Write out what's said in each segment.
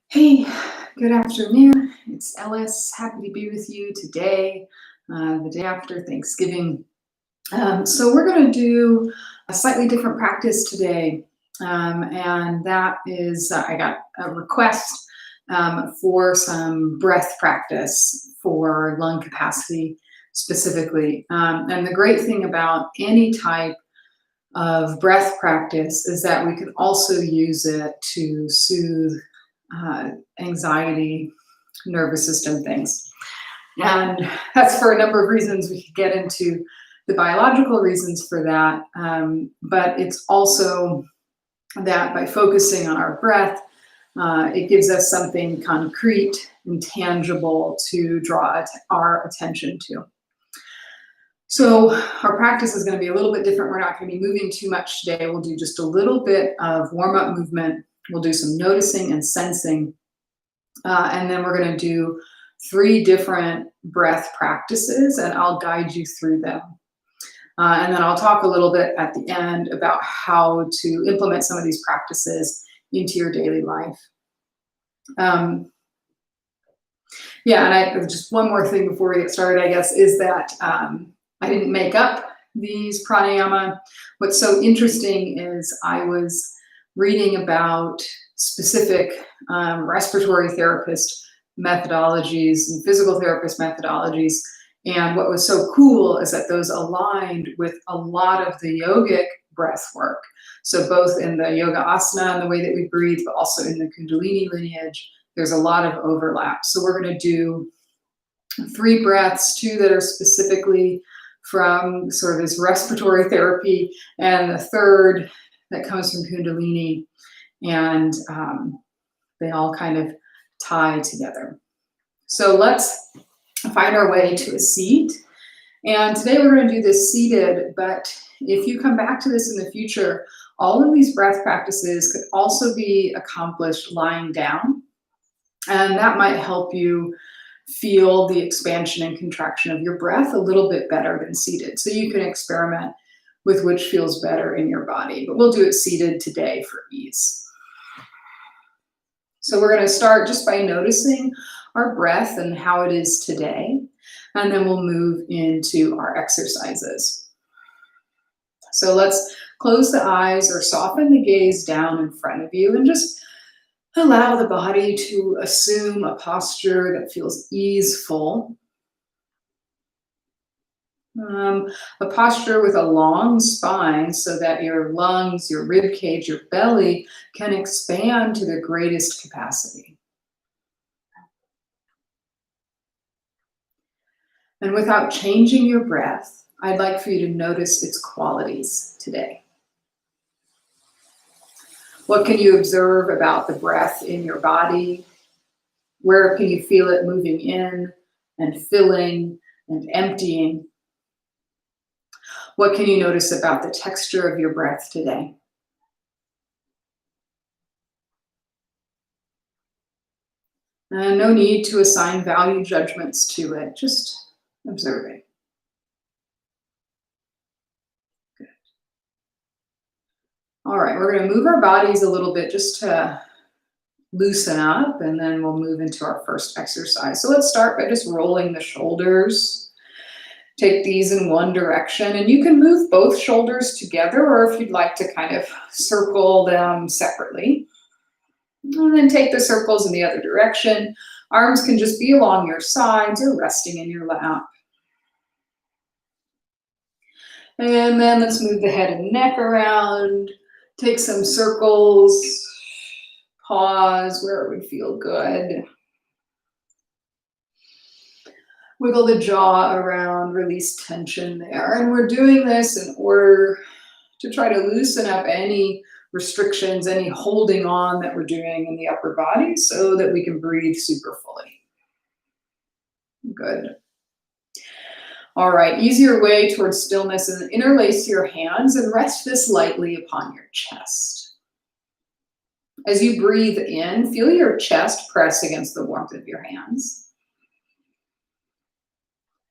Hey, good afternoon. It's Ellis. Happy to be with you today, the day after Thanksgiving. So we're going to do a slightly different practice today, and that is I got a request for some breath practice for lung capacity specifically. And the great thing about any type of breath practice is that we can also use it to soothe anxiety, nervous system things. And that's for a number of reasons. We could get into the biological reasons for that. But it's also that by focusing on our breath, it gives us something concrete and tangible to draw our attention to. So our practice is going to be a little bit different. We're not going to be moving too much today. We'll do just a little bit of warm-up movement. We'll do some noticing and sensing. And then we're going to do 3 different breath practices, and I'll guide you through them. And then I'll talk a little bit at the end about how to implement some of these practices into your daily life. And just one more thing before we get started, I guess, is that I didn't make up these pranayama. What's so interesting is I was reading about specific respiratory therapist methodologies and physical therapist methodologies. And what was so cool is that those aligned with a lot of the yogic breath work. So both in the yoga asana and the way that we breathe, but also in the Kundalini lineage, there's a lot of overlap. So we're going to do 3 breaths, 2 that are specifically from sort of this respiratory therapy, and the 3rd that comes from Kundalini. And they all kind of tie together. So let's find our way to a seat. And today we're going to do this seated, but if you come back to this in the future, all of these breath practices could also be accomplished lying down. And that might help you feel the expansion and contraction of your breath a little bit better than seated. So you can experiment with which feels better in your body, but we'll do it seated today for ease. So we're going to start just by noticing our breath and how it is today, and then we'll move into our exercises. So let's close the eyes or soften the gaze down in front of you and just allow the body to assume a posture that feels easeful. A posture with a long spine so that your lungs, your rib cage, your belly can expand to their greatest capacity. And without changing your breath, I'd like for you to notice its qualities today. What can you observe about the breath in your body? Where can you feel it moving in and filling and emptying? What can you notice about the texture of your breath today? And no need to assign value judgments to it, just observing. Good. All right, we're going to move our bodies a little bit just to loosen up, and then we'll move into our first exercise. So let's start by just rolling the shoulders. Take these in one direction, and you can move both shoulders together, or if you'd like to kind of circle them separately. And then take the circles in the other direction. Arms can just be along your sides or resting in your lap. And then let's move the head and neck around. Take some circles. Pause where it would feel good. Wiggle the jaw around, release tension there. And we're doing this in order to try to loosen up any restrictions, any holding on that we're doing in the upper body so that we can breathe super fully. Good. All right, easier way towards stillness is interlace your hands and rest this lightly upon your chest. As you breathe in, feel your chest press against the warmth of your hands.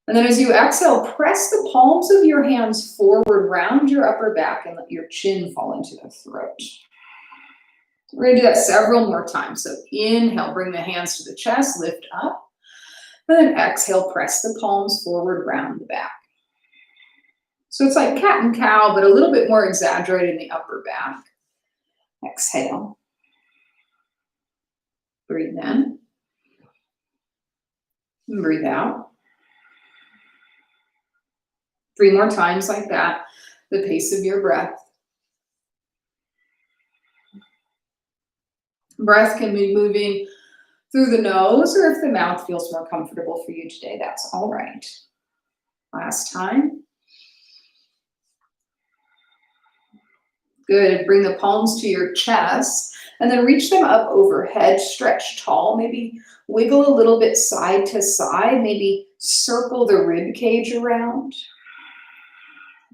And then as you exhale, press the palms of your hands forward, round your upper back, and let your chin fall into the throat. We're going to do that several more times. So inhale, bring the hands to the chest, lift up. And then exhale, press the palms forward, round the back. So it's like cat and cow, but a little bit more exaggerated in the upper back. Exhale. Breathe in. And breathe out. 3 more times like that, the pace of your breath. Breath can be moving through the nose, or if the mouth feels more comfortable for you today, that's all right. Last time. Good. Bring the palms to your chest and then reach them up overhead. Stretch tall. Maybe wiggle a little bit side to side. Maybe circle the rib cage around.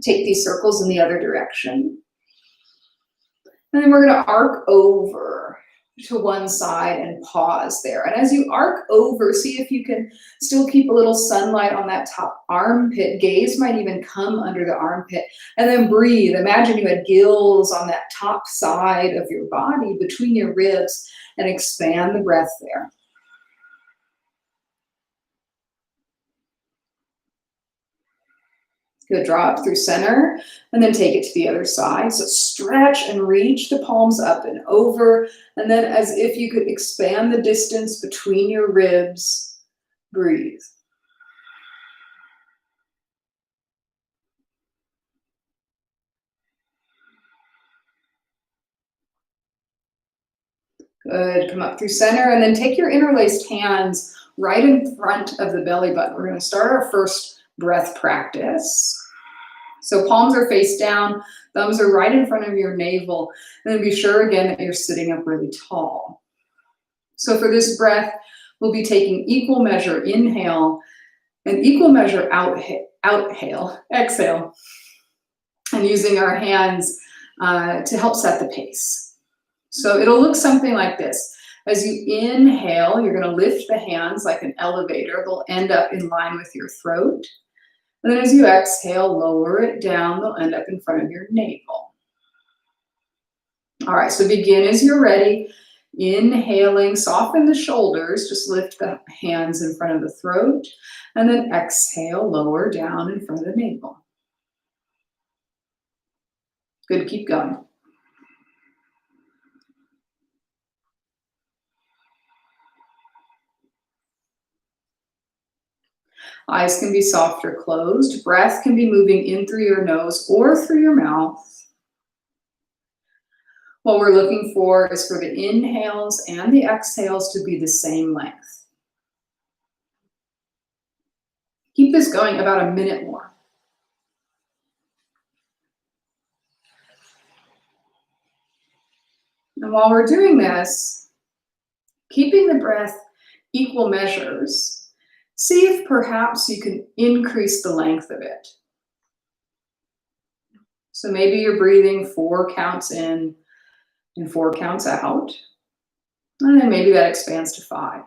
Take these circles in the other direction. And then we're going to arc over to one side and pause there. And as you arc over, see if you can still keep a little sunlight on that top armpit. Gaze might even come under the armpit. And then breathe. Imagine you had gills on that top side of your body between your ribs, and expand the breath there. Good. Draw up through center and then take it to the other side. So stretch and reach the palms up and over. And then as if you could expand the distance between your ribs, breathe. Good. Come up through center and then take your interlaced hands right in front of the belly button. We're going to start our first breath practice. So palms are face down, thumbs are right in front of your navel, and then be sure again that you're sitting up really tall. So for this breath, we'll be taking equal measure inhale and equal measure exhale, and using our hands to help set the pace. So it'll look something like this. As you inhale, you're going to lift the hands like an elevator. They'll end up in line with your throat. And then as you exhale, lower it down. They'll end up in front of your navel. All right, so begin as you're ready. Inhaling, soften the shoulders. Just lift the hands in front of the throat. And then exhale, lower down in front of the navel. Good, keep going. Eyes can be soft or closed. Breath can be moving in through your nose or through your mouth. What we're looking for is for the inhales and the exhales to be the same length. Keep this going about a minute more. And while we're doing this, keeping the breath equal measures, see if perhaps you can increase the length of it. So maybe you're breathing 4 counts in and 4 counts out. And then maybe that expands to 5.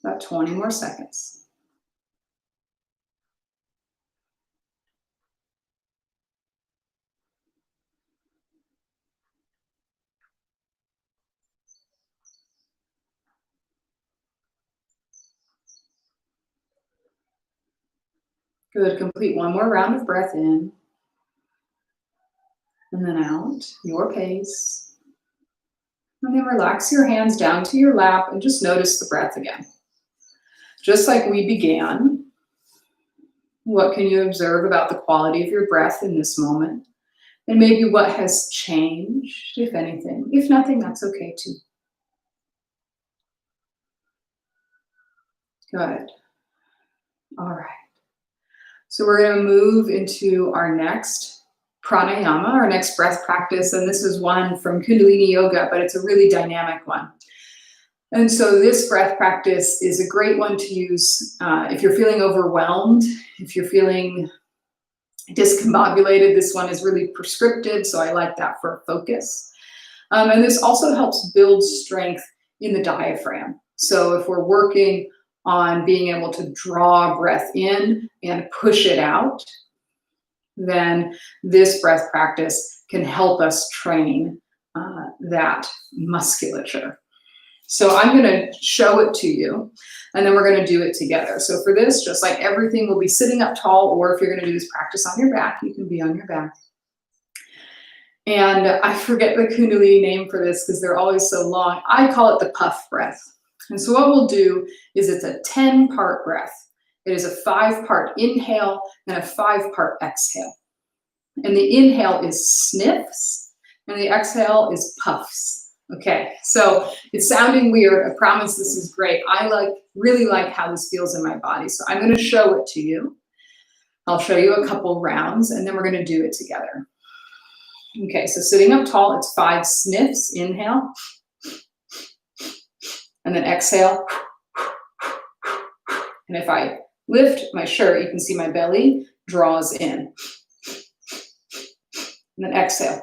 About 20 more seconds. Good. Complete one more round of breath in. And then out, your pace. And then relax your hands down to your lap and just notice the breath again. Just like we began, what can you observe about the quality of your breath in this moment? And maybe what has changed, if anything. If nothing, that's okay too. Good. All right. So we're going to move into our next pranayama, our next breath practice. And this is one from Kundalini Yoga, but it's a really dynamic one. And so this breath practice is a great one to use if you're feeling overwhelmed, if you're feeling discombobulated. This one is really prescriptive, so I like that for focus. And this also helps build strength in the diaphragm. So if we're working on being able to draw breath in, and push it out, then this breath practice can help us train that musculature. So I'm going to show it to you, and then we're going to do it together. So for this, just like everything, will be sitting up tall, or if you're going to do this practice on your back, you can be on your back. And I forget the Kundalini name for this because they're always so long. I call it the puff breath. And so what we'll do is it's a 10-part breath. It is a 5-part inhale and a 5-part exhale. And the inhale is sniffs, and the exhale is puffs. Okay, so it's sounding weird. I promise this is great. I really like how this feels in my body. So I'm going to show it to you. I'll show you a couple rounds, and then we're going to do it together. Okay, so sitting up tall, it's 5 sniffs, inhale, and then exhale. And if I lift my shirt, you can see my belly draws in. And then exhale.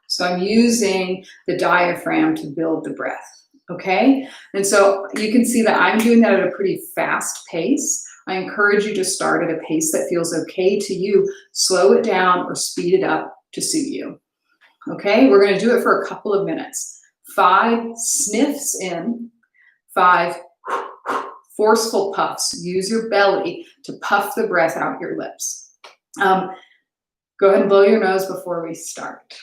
So I'm using the diaphragm to build the breath, okay? And so you can see that I'm doing that at a pretty fast pace. I encourage you to start at a pace that feels okay to you. Slow it down or speed it up to suit you. Okay, we're going to do it for a couple of minutes. 5 sniffs in, 5 forceful puffs. Use your belly to puff the breath out your lips. Go ahead and blow your nose before we start.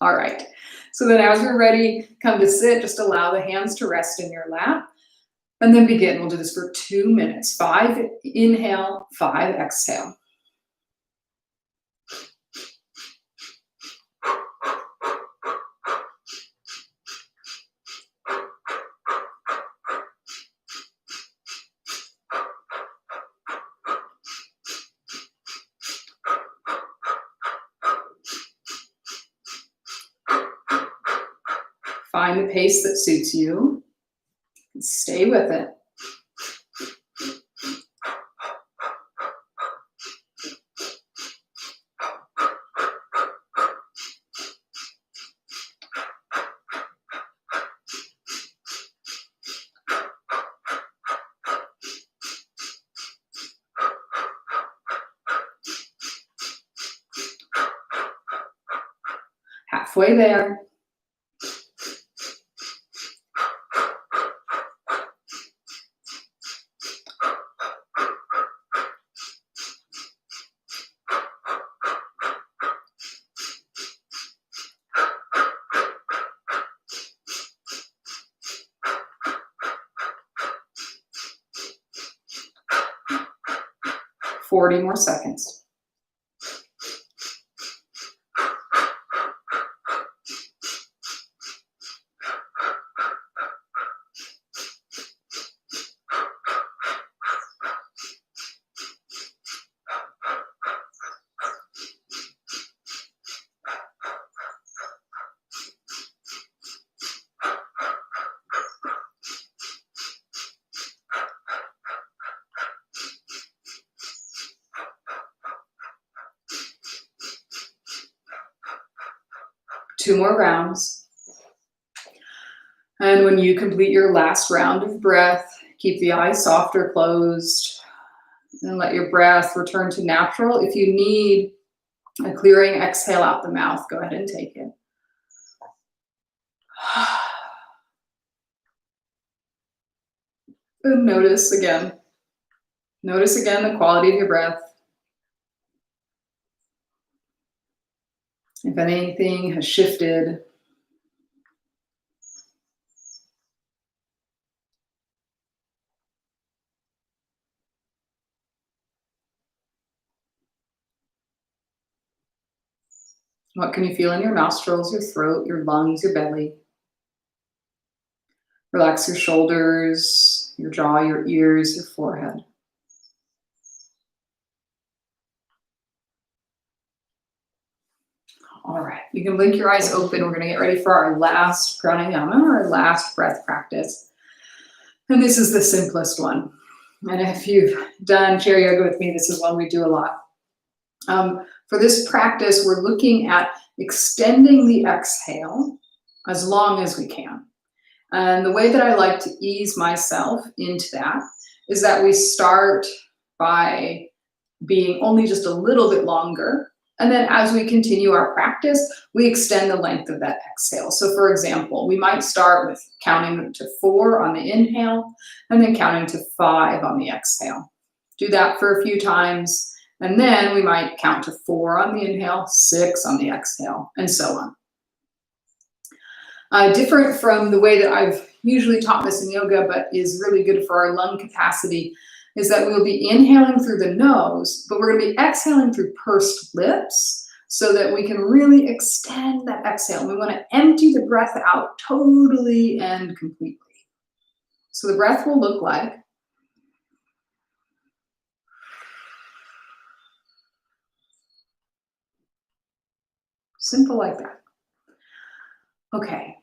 All right, so then as you're ready, come to sit, just allow the hands to rest in your lap. And then begin. We'll do this for 2 minutes. 5 inhale, 5 exhale. Find the pace that suits you. Stay with it. Halfway there. Forty more seconds. Two more rounds. And when you complete your last round of breath, keep the eyes soft or closed and let your breath return to natural. If you need a clearing exhale out the mouth, go ahead and take it. And notice again the quality of your breath. If anything has shifted. What can you feel in your nostrils, your throat, your lungs, your belly? Relax your shoulders, your jaw, your ears, your forehead. All right, you can blink your eyes open. We're going to get ready for our last pranayama, our last breath practice. And this is the simplest one. And if you've done chair yoga with me, this is one we do a lot. For this practice, we're looking at extending the exhale as long as we can. And the way that I like to ease myself into that is that we start by being only just a little bit longer. And then as we continue our practice, we extend the length of that exhale. So for example, we might start with counting to 4 on the inhale and then counting to 5 on the exhale. Do that for a few times. And then we might count to 4 on the inhale, 6 on the exhale, and so on. Different from the way that I've usually taught this in yoga, but is really good for our lung capacity, is that we'll be inhaling through the nose, but we're going to be exhaling through pursed lips so that we can really extend that exhale. We want to empty the breath out totally and completely. So the breath will look like simple like that. Okay,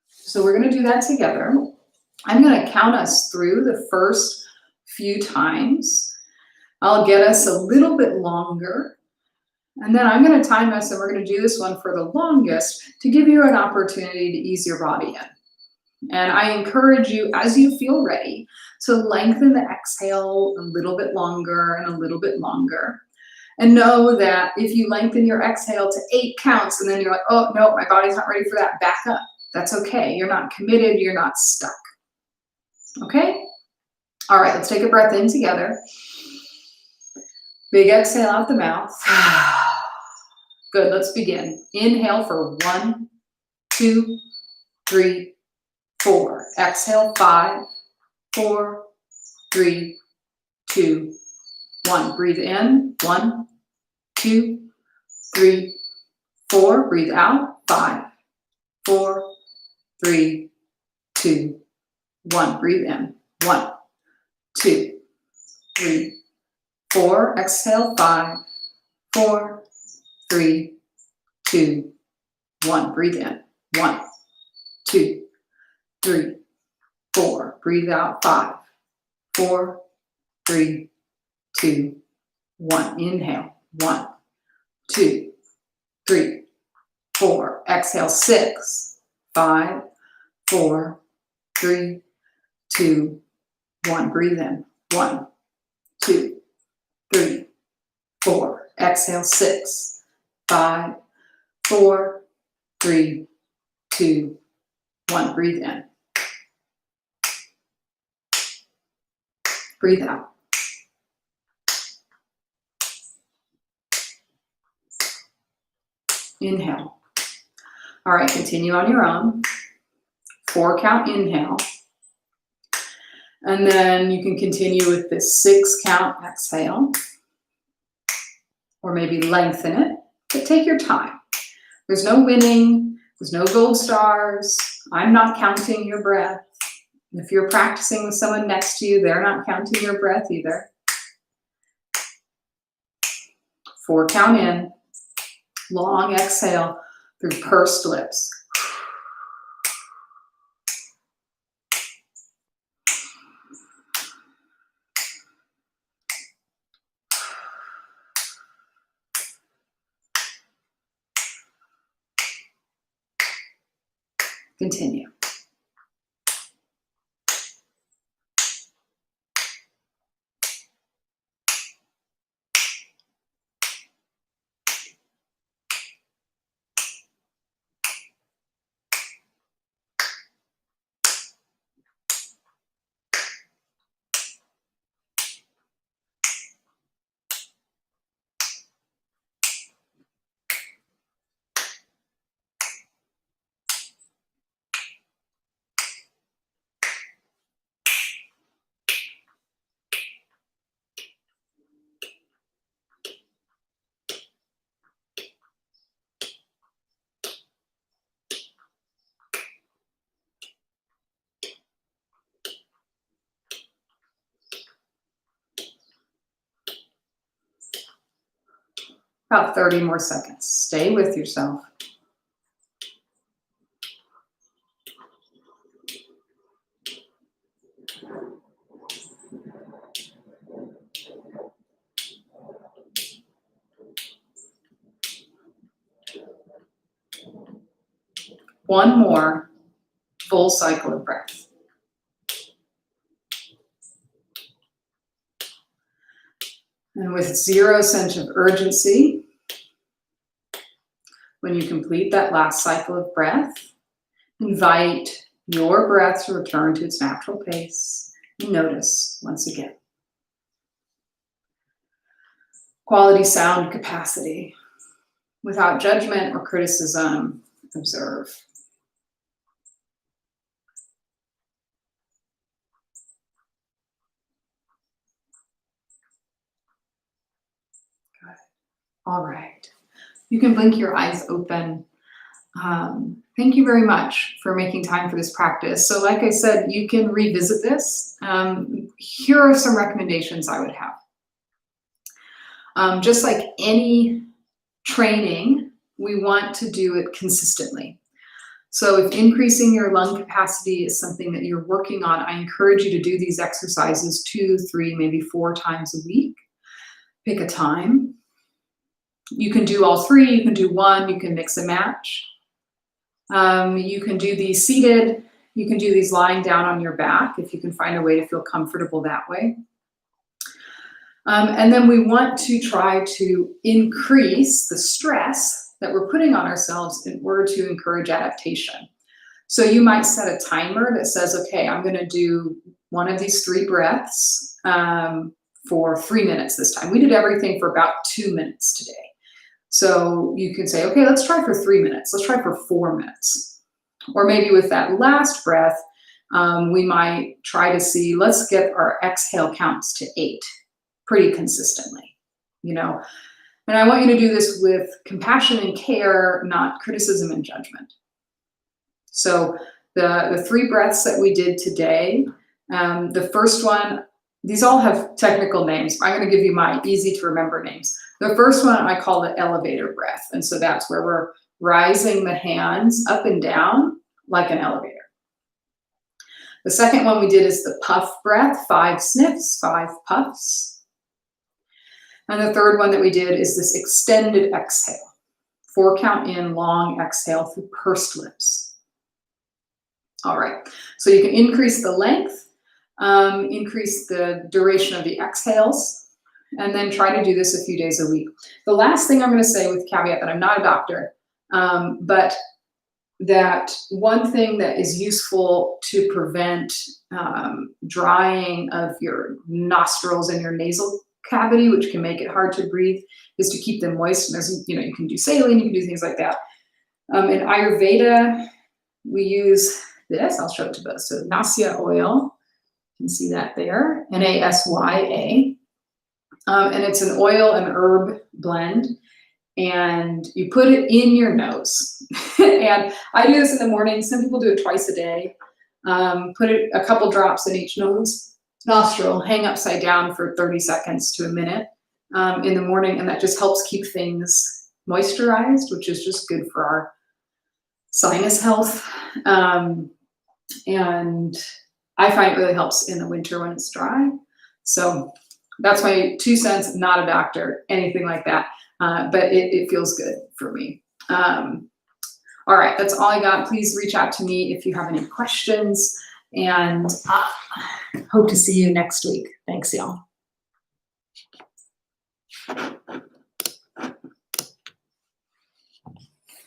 so we're going to do that together. I'm going to count us through the first few times. I'll get us a little bit longer, and then I'm going to time us, and we're going to do this one for the longest to give you an opportunity to ease your body in. And I encourage you, as you feel ready, to lengthen the exhale a little bit longer and a little bit longer. And know that if you lengthen your exhale to 8 counts and then you're like, oh no, my body's not ready for that, back up. That's okay. You're not committed, you're not stuck. Okay? All right, let's take a breath in together. Big exhale out the mouth. Good, let's begin. Inhale for 1, 2, 3, 4. Exhale, 5, 4, 3, 2, 1. Breathe in, 1, 2, 3, 4. Breathe out, 5, 4, 3, 2, 1. Breathe in, 1, 2, 3, 4. Exhale, 5, 4, 3, 2, 1. Breathe in, 1, 2, 3, 4. Breathe out, 5, 4, 3, 2, 1. Inhale, 1, 2, 3, 4. Exhale, 6, 5, 4, 3, 2, 1. Breathe in, 1, 2, 3, 4. Exhale, 6, 5, 4, 3, 2, 1. Breathe in. Breathe out. Inhale. All right, continue on your own. 4 count inhale. And then you can continue with this 6 count exhale. Or maybe lengthen it, but take your time. There's no winning, there's no gold stars. I'm not counting your breath. If you're practicing with someone next to you, they're not counting your breath either. 4 count in, long exhale through pursed lips. Continue. About 30 more seconds. Stay with yourself. One more full cycle of breath. And with 0 sense of urgency, when you complete that last cycle of breath, invite your breath to return to its natural pace and notice once again. Quality sound capacity. Without judgment or criticism, observe. Good. All right. You can blink your eyes open. Thank you very much for making time for this practice. So like I said, you can revisit this. Here are some recommendations I would have. Just like any training, we want to do it consistently. So if increasing your lung capacity is something that you're working on, I encourage you to do these exercises 2, 3, maybe 4 times a week. Pick a time. You can do all 3, you can do 1, you can mix and match. You can do these seated, you can do these lying down on your back if you can find a way to feel comfortable that way. And then we want to try to increase the stress that we're putting on ourselves in order to encourage adaptation. So you might set a timer that says, okay, I'm going to do one of these 3 breaths for 3 minutes this time. We did everything for about 2 minutes today. So you can say, okay, let's try for 3 minutes. Let's try for 4 minutes. Or maybe with that last breath, we might try to see, let's get our exhale counts to 8 pretty consistently, you know. And I want you to do this with compassion and care, not criticism and judgment. So the 3 breaths that we did today, the first one, these all have technical names. I'm going to give you my easy to remember names. The first one I call the elevator breath. And so that's where we're rising the hands up and down like an elevator. The second one we did is the puff breath, 5 sniffs, 5 puffs. And the third one that we did is this extended exhale, 4 count in, long exhale through pursed lips. All right, so you can increase the length, increase the duration of the exhales, and then try to do this a few days a week. The last thing I'm going to say, with caveat that I'm not a doctor, but that one thing that is useful to prevent drying of your nostrils and your nasal cavity, which can make it hard to breathe, is to keep them moist. And there's, you know, you can do saline, you can do things like that. In Ayurveda, we use this. I'll show it to both. So Nasya oil, you can see that there, Nasya. And it's an oil and herb blend, and you put it in your nose. And I do this in the morning. Some people do it twice a day. Put it a couple drops in each nostril, hang upside down for 30 seconds to a minute in the morning, and that just helps keep things moisturized, which is just good for our sinus health. And I find it really helps in the winter when it's dry. So that's my 2 cents, not a doctor, anything like that. But it feels good for me. All right, that's all I got. Please reach out to me if you have any questions, and hope to see you next week. Thanks, y'all.